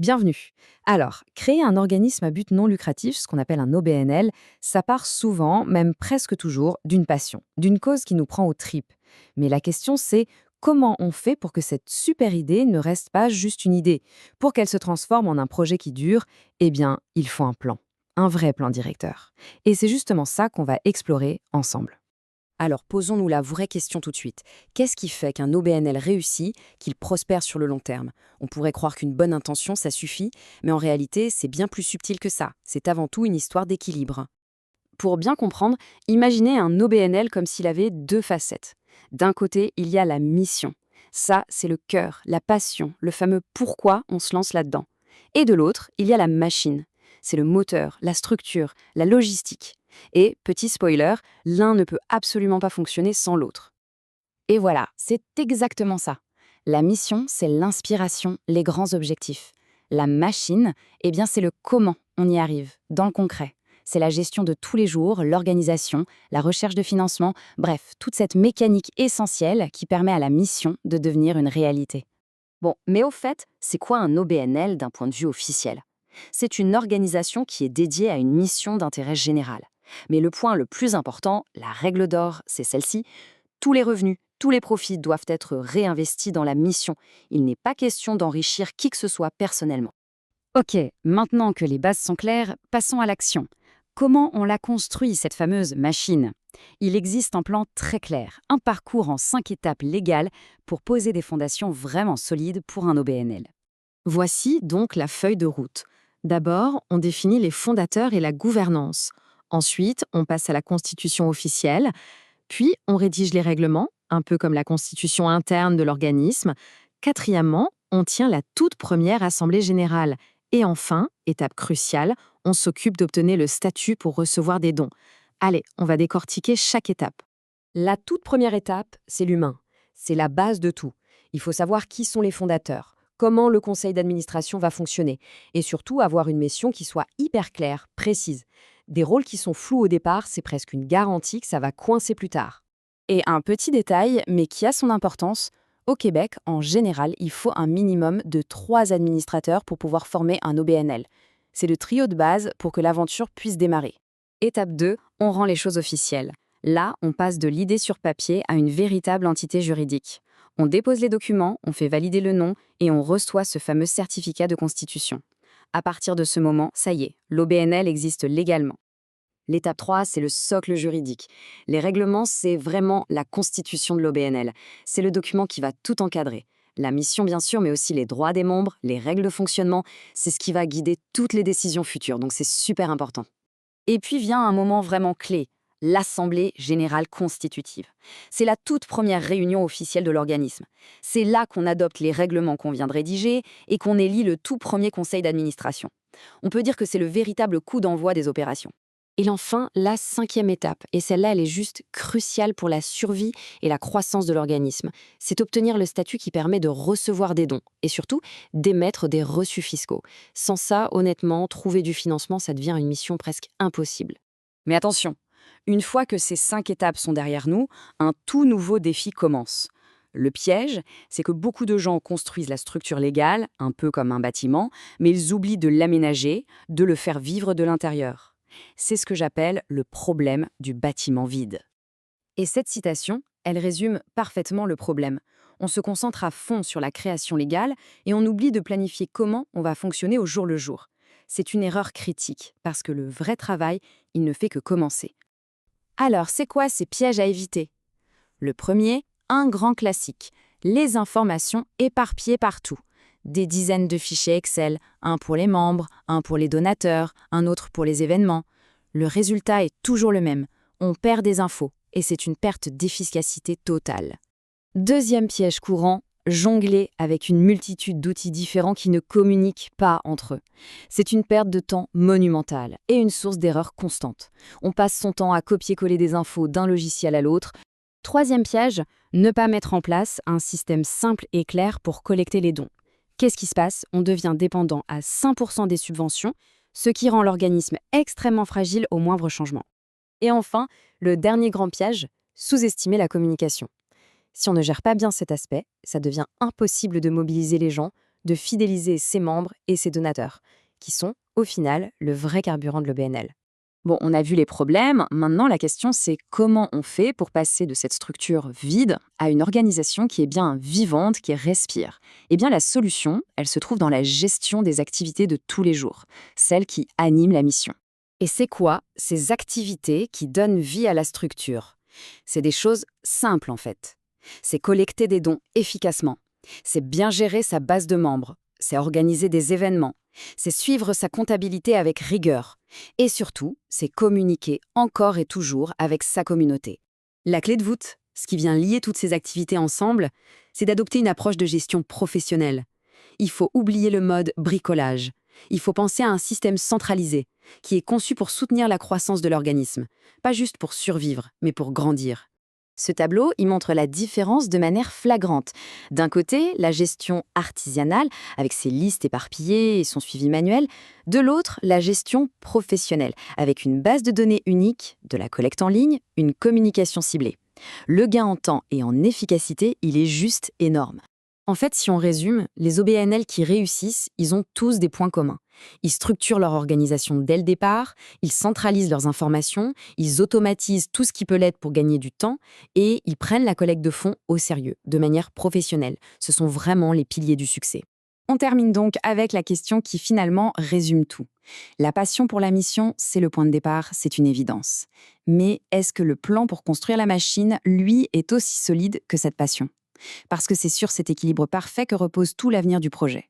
Bienvenue. Alors, créer un organisme à but non lucratif, ce qu'on appelle un OBNL, ça part souvent, même presque toujours, d'une passion, d'une cause qui nous prend aux tripes. Mais la question c'est comment on fait pour que cette super idée ne reste pas juste une idée? Pour qu'elle se transforme en un projet qui dure, eh bien, il faut un plan, un vrai plan directeur. Et c'est justement ça qu'on va explorer ensemble. Alors posons-nous la vraie question tout de suite. Qu'est-ce qui fait qu'un OBNL réussit, qu'il prospère sur le long terme? On pourrait croire qu'une bonne intention, ça suffit, mais en réalité, c'est bien plus subtil que ça. C'est avant tout une histoire d'équilibre. Pour bien comprendre, imaginez un OBNL comme s'il avait deux facettes. D'un côté, il y a la mission. Ça, c'est le cœur, la passion, le fameux pourquoi on se lance là-dedans. Et de l'autre, il y a la machine. C'est le moteur, la structure, la logistique. Et, petit spoiler, l'un ne peut absolument pas fonctionner sans l'autre. Et voilà, c'est exactement ça. La mission, c'est l'inspiration, les grands objectifs. La machine, eh bien, c'est le comment on y arrive, dans le concret. C'est la gestion de tous les jours, l'organisation, la recherche de financement, bref, toute cette mécanique essentielle qui permet à la mission de devenir une réalité. Bon, mais au fait, c'est quoi un OBNL d'un point de vue officiel? C'est une organisation qui est dédiée à une mission d'intérêt général. Mais le point le plus important, la règle d'or, c'est celle-ci: tous les revenus, tous les profits doivent être réinvestis dans la mission. Il n'est pas question d'enrichir qui que ce soit personnellement. Ok, maintenant que les bases sont claires, passons à l'action. Comment on la construit, cette fameuse machine? Il existe un plan très clair, un parcours en 5 étapes légales pour poser des fondations vraiment solides pour un OBNL. Voici donc la feuille de route. D'abord, on définit les fondateurs et la gouvernance. Ensuite, on passe à la constitution officielle. Puis, on rédige les règlements, un peu comme la constitution interne de l'organisme. Quatrièmement, on tient la toute première assemblée générale. Et enfin, étape cruciale, on s'occupe d'obtenir le statut pour recevoir des dons. Allez, on va décortiquer chaque étape. La toute première étape, c'est l'humain. C'est la base de tout. Il faut savoir qui sont les fondateurs, comment le conseil d'administration va fonctionner, et surtout avoir une mission qui soit hyper claire, précise. Des rôles qui sont flous au départ, c'est presque une garantie que ça va coincer plus tard. Et un petit détail, mais qui a son importance, au Québec, en général, il faut un minimum de 3 administrateurs pour pouvoir former un OBNL. C'est le trio de base pour que l'aventure puisse démarrer. Étape 2, on rend les choses officielles. Là, on passe de l'idée sur papier à une véritable entité juridique. On dépose les documents, on fait valider le nom et on reçoit ce fameux certificat de constitution. À partir de ce moment, ça y est, l'OBNL existe légalement. L'étape 3, c'est le socle juridique. Les règlements, c'est vraiment la constitution de l'OBNL. C'est le document qui va tout encadrer. La mission, bien sûr, mais aussi les droits des membres, les règles de fonctionnement, c'est ce qui va guider toutes les décisions futures, donc c'est super important. Et puis vient un moment vraiment clé, l'Assemblée générale constitutive. C'est la toute première réunion officielle de l'organisme. C'est là qu'on adopte les règlements qu'on vient de rédiger et qu'on élit le tout premier conseil d'administration. On peut dire que c'est le véritable coup d'envoi des opérations. Et enfin, la 5e étape, et celle-là, elle est juste cruciale pour la survie et la croissance de l'organisme, c'est obtenir le statut qui permet de recevoir des dons et surtout d'émettre des reçus fiscaux. Sans ça, honnêtement, trouver du financement, ça devient une mission presque impossible. Mais attention, une fois que ces 5 étapes sont derrière nous, un tout nouveau défi commence. Le piège, c'est que beaucoup de gens construisent la structure légale, un peu comme un bâtiment, mais ils oublient de l'aménager, de le faire vivre de l'intérieur. C'est ce que j'appelle le problème du bâtiment vide. Et cette citation, elle résume parfaitement le problème. On se concentre à fond sur la création légale et on oublie de planifier comment on va fonctionner au jour le jour. C'est une erreur critique, parce que le vrai travail, il ne fait que commencer. Alors, c'est quoi ces pièges à éviter? Le premier, un grand classique, les informations éparpillées partout. Des dizaines de fichiers Excel, un pour les membres, un pour les donateurs, un autre pour les événements. Le résultat est toujours le même. On perd des infos, et c'est une perte d'efficacité totale. Deuxième piège courant, jongler avec une multitude d'outils différents qui ne communiquent pas entre eux. C'est une perte de temps monumentale et une source d'erreurs constante. On passe son temps à copier-coller des infos d'un logiciel à l'autre. Troisième piège, ne pas mettre en place un système simple et clair pour collecter les dons. Qu'est-ce qui se passe? On devient dépendant à 100% des subventions, ce qui rend l'organisme extrêmement fragile au moindre changement. Et enfin, le dernier grand piège, sous-estimer la communication. Si on ne gère pas bien cet aspect, ça devient impossible de mobiliser les gens, de fidéliser ses membres et ses donateurs, qui sont, au final, le vrai carburant de l'OBNL. Bon, on a vu les problèmes. Maintenant, la question, c'est comment on fait pour passer de cette structure vide à une organisation qui est bien vivante, qui respire. Eh bien, la solution, elle se trouve dans la gestion des activités de tous les jours, celles qui animent la mission. Et c'est quoi ces activités qui donnent vie à la structure? C'est des choses simples en fait. C'est collecter des dons efficacement. C'est bien gérer sa base de membres. C'est organiser des événements. C'est suivre sa comptabilité avec rigueur. Et surtout, c'est communiquer encore et toujours avec sa communauté. La clé de voûte, ce qui vient lier toutes ces activités ensemble, c'est d'adopter une approche de gestion professionnelle. Il faut oublier le mode bricolage. Il faut penser à un système centralisé, qui est conçu pour soutenir la croissance de l'organisme, pas juste pour survivre, mais pour grandir. Ce tableau, il montre la différence de manière flagrante. D'un côté, la gestion artisanale, avec ses listes éparpillées et son suivi manuel. De l'autre, la gestion professionnelle, avec une base de données unique, de la collecte en ligne, une communication ciblée. Le gain en temps et en efficacité, il est juste énorme. En fait, si on résume, les OBNL qui réussissent, ils ont tous des points communs. Ils structurent leur organisation dès le départ, ils centralisent leurs informations, ils automatisent tout ce qui peut l'être pour gagner du temps et ils prennent la collecte de fonds au sérieux, de manière professionnelle. Ce sont vraiment les piliers du succès. On termine donc avec la question qui finalement résume tout. La passion pour la mission, c'est le point de départ, c'est une évidence. Mais est-ce que le plan pour construire la machine, lui, est aussi solide que cette passion ? Parce que c'est sur cet équilibre parfait que repose tout l'avenir du projet.